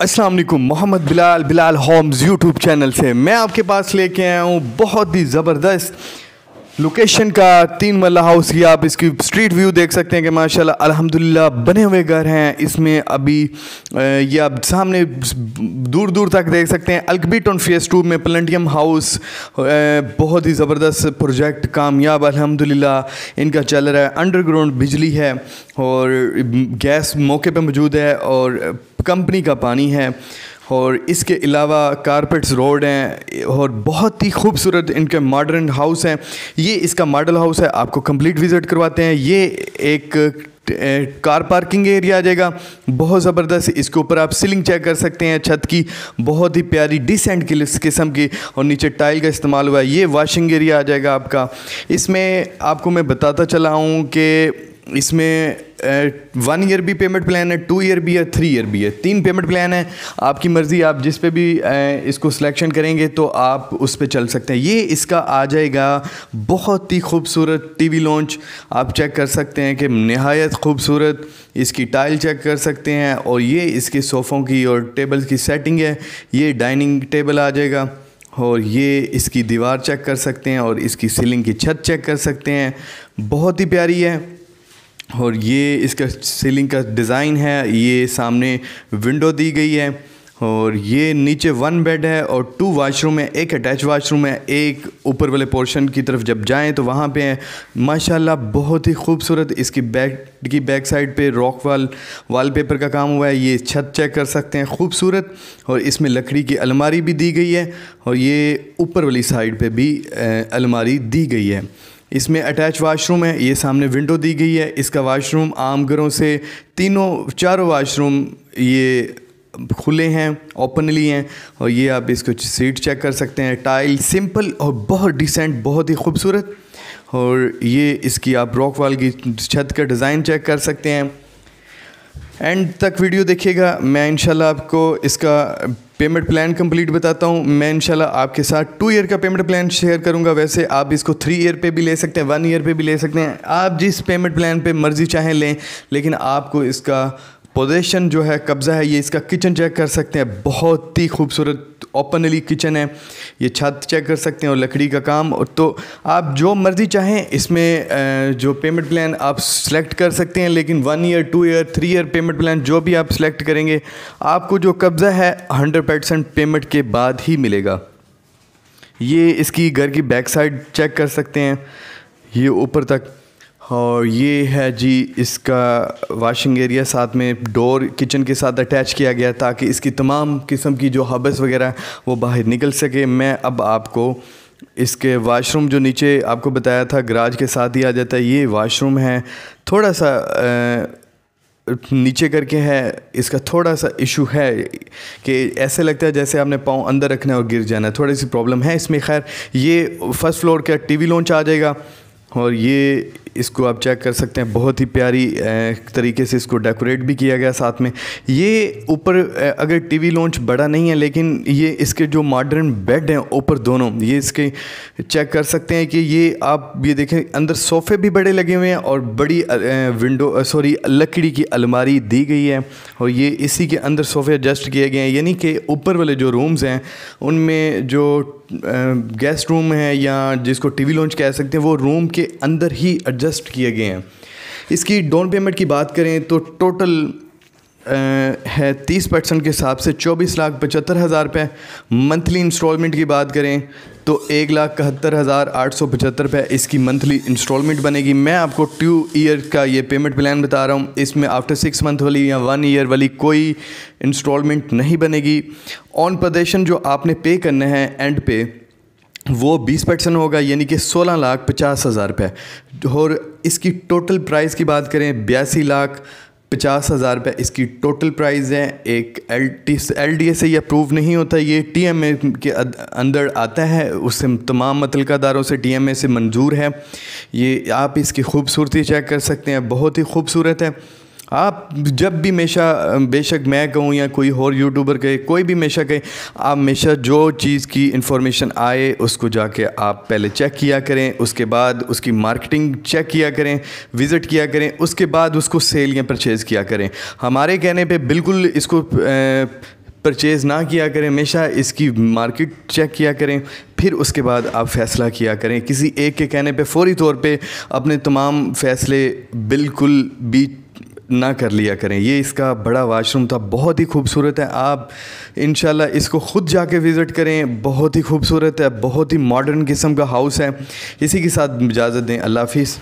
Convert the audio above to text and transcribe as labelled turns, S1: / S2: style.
S1: अस्सलाम वालेकुम। Mohammad Bilal homes YouTube channel से मैं आपके पास लेके आया हूँ बहुत ही ज़बरदस्त लोकेशन का 3 मरला हाउस। ये आप इसकी स्ट्रीट व्यू देख सकते हैं कि माशाल्लाह अल्हम्दुलिल्लाह बने हुए घर हैं इसमें। अभी ये आप सामने दूर दूर तक देख सकते हैं। अल्कबीटन फेस 2 में प्लेटिनम हाउस बहुत ही ज़बरदस्त प्रोजेक्ट कामयाब अल्हम्दुलिल्लाह इनका चल रहा है। अंडरग्राउंड बिजली है और गैस मौके पे मौजूद है और कंपनी का पानी है और इसके अलावा कारपेट्स रोड हैं और बहुत ही खूबसूरत इनके मॉडर्न हाउस हैं। ये इसका मॉडल हाउस है, आपको कंप्लीट विज़िट करवाते हैं। ये एक कार पार्किंग एरिया आ जाएगा, बहुत ज़बरदस्त। इसके ऊपर आप सीलिंग चेक कर सकते हैं छत की, बहुत ही प्यारी डिसेंट किस्म की और नीचे टाइल का इस्तेमाल हुआ है। ये वॉशिंग एरिया आ जाएगा आपका। इसमें आपको मैं बताता चला हूँ कि इसमें 1 ईयर भी पेमेंट प्लान है, 2 ईयर भी है, 3 ईयर भी है। 3 पेमेंट प्लान है, आपकी मर्ज़ी। आप जिस पे भी इसको सिलेक्शन करेंगे तो आप उस पे चल सकते हैं। ये इसका आ जाएगा बहुत ही खूबसूरत टीवी लॉन्च, आप चेक कर सकते हैं कि नहायत खूबसूरत। इसकी टाइल चेक कर सकते हैं और ये इसके सोफ़ों की और टेबल्स की सेटिंग है। ये डाइनिंग टेबल आ जाएगा और ये इसकी दीवार चेक कर सकते हैं और इसकी सीलिंग की छत चेक कर सकते हैं, बहुत ही प्यारी है। और ये इसका सीलिंग का डिज़ाइन है। ये सामने विंडो दी गई है और ये नीचे 1 बेड है और 2 वाशरूम है। एक अटैच वाशरूम है, एक ऊपर वाले पोर्शन की तरफ जब जाएं तो वहाँ पे है। माशाल्लाह बहुत ही खूबसूरत। इसकी बैक साइड पे रॉक वॉलपेपर का काम हुआ है। ये छत चेक कर सकते हैं, खूबसूरत। और इसमें लकड़ी की अलमारी भी दी गई है और ये ऊपर वाली साइड पे भी अलमारी दी गई है। इसमें अटैच वाशरूम है, ये सामने विंडो दी गई है। इसका वाशरूम आम घरों से चारों वाशरूम ये खुले हैं, ओपनली हैं। और ये आप इसको सीट चेक कर सकते हैं। टाइल सिंपल और बहुत डिसेंट, बहुत ही खूबसूरत। और ये इसकी आप रॉक वॉल की छत का डिज़ाइन चेक कर सकते हैं। एंड तक वीडियो देखिएगा, मैं इंशाल्लाह आपको इसका पेमेंट प्लान कंप्लीट बताता हूँ। मैं इंशाल्लाह आपके साथ 2 ईयर का पेमेंट प्लान शेयर करूँगा। वैसे आप इसको 3 ईयर पे भी ले सकते हैं, 1 ईयर पे भी ले सकते हैं। आप जिस पेमेंट प्लान पे मर्ज़ी चाहें लें, लेकिन आपको इसका पोजीशन जो है, कब्ज़ा है। ये इसका किचन चेक कर सकते हैं, बहुत ही खूबसूरत ओपनली किचन है। ये छत चेक कर सकते हैं और लकड़ी का काम। और तो आप जो मर्ज़ी चाहें इसमें जो पेमेंट प्लान आप सेलेक्ट कर सकते हैं। लेकिन 1 year, 2 year, 3 year payment plan जो भी आप सेलेक्ट करेंगे, आपको जो कब्ज़ा है 100% पेमेंट के बाद ही मिलेगा। ये इसकी घर की बैक साइड चेक कर सकते हैं, ये ऊपर तक। और ये है जी इसका वॉशिंग एरिया, साथ में डोर किचन के साथ अटैच किया गया ताकि इसकी तमाम किस्म की जो हबस वगैरह वो बाहर निकल सके। मैं अब आपको इसके वाशरूम जो नीचे आपको बताया था गराज के साथ ही आ जाता है, ये वाशरूम है। थोड़ा सा नीचे करके है, इसका थोड़ा सा इशू है कि ऐसे लगता है जैसे आपने पाँव अंदर रखना है और गिर जाना है, थोड़ी सी प्रॉब्लम है इसमें। खैर, ये फर्स्ट फ्लोर का टीवी लॉन्च आ जाएगा और ये इसको आप चेक कर सकते हैं, बहुत ही प्यारी तरीके से इसको डेकोरेट भी किया गया साथ में। ये ऊपर अगर टीवी लॉन्च बड़ा नहीं है, लेकिन ये इसके जो मॉडर्न बेड हैं ऊपर दोनों, ये इसके चेक कर सकते हैं कि ये आप ये देखें अंदर सोफ़े भी बड़े लगे हुए हैं और बड़ी लकड़ी की अलमारी दी गई है और ये इसी के अंदर सोफ़े एडजस्ट किए गए हैं। यानी कि ऊपर वाले जो रूम्स हैं उनमें जो गेस्ट रूम है या जिसको टीवी लॉन्च कह सकते हैं, वो रूम के अंदर ही एडजस्ट किए गए हैं। इसकी डाउन पेमेंट की बात करें तो टोटल है 30% के हिसाब से 24,75,000 रुपये। मंथली इंस्टॉलमेंट की बात करें तो 1,71,875 रुपये इसकी मंथली इंस्टॉलमेंट बनेगी। मैं आपको 2 ईयर का ये पेमेंट प्लान बता रहा हूँ। इसमें आफ्टर 6 मंथ वाली या 1 ईयर वाली कोई इंस्टॉलमेंट नहीं बनेगी। ऑन पोजीशन जो आपने पे करना है एंड पे, वो 20% होगा, यानी कि 16,50,000 रुपये। और इसकी टोटल प्राइस की बात करें 82,50,000 रुपये इसकी टोटल प्राइस है। एक LDA से ये अप्रूव नहीं होता, ये TMA के अंदर आता है, उससे तमाम मुतल्लिका से TMA से मंजूर है। ये आप इसकी खूबसूरती चेक कर सकते हैं, बहुत ही खूबसूरत है। आप जब भी हमेशा, बेशक मैं कहूँ या कोई और यूट्यूबर कहे, कोई भी हमेशा कहे, आप हमेशा जो चीज़ की इंफॉर्मेशन आए उसको जाके आप पहले चेक किया करें, उसके बाद उसकी मार्केटिंग चेक किया करें, विज़िट किया करें, उसके बाद उसको सेल या परचेज़ किया करें। हमारे कहने पे बिल्कुल इसको परचेज़ ना किया करें, हमेशा इसकी मार्केट चेक किया करें, फिर उसके बाद आप फ़ैसला किया करें। किसी एक के कहने पे फ़ौरी तौर पे अपने तमाम फ़ैसले बिल्कुल भी ना कर लिया करें। ये इसका बड़ा वाशरूम था, बहुत ही खूबसूरत है। आप इंशाल्लाह इसको ख़ुद जाके विज़िट करें, बहुत ही खूबसूरत है, बहुत ही मॉडर्न किस्म का हाउस है। इसी के साथ इजाज़त दें, अल्लाह हाफ़िज़।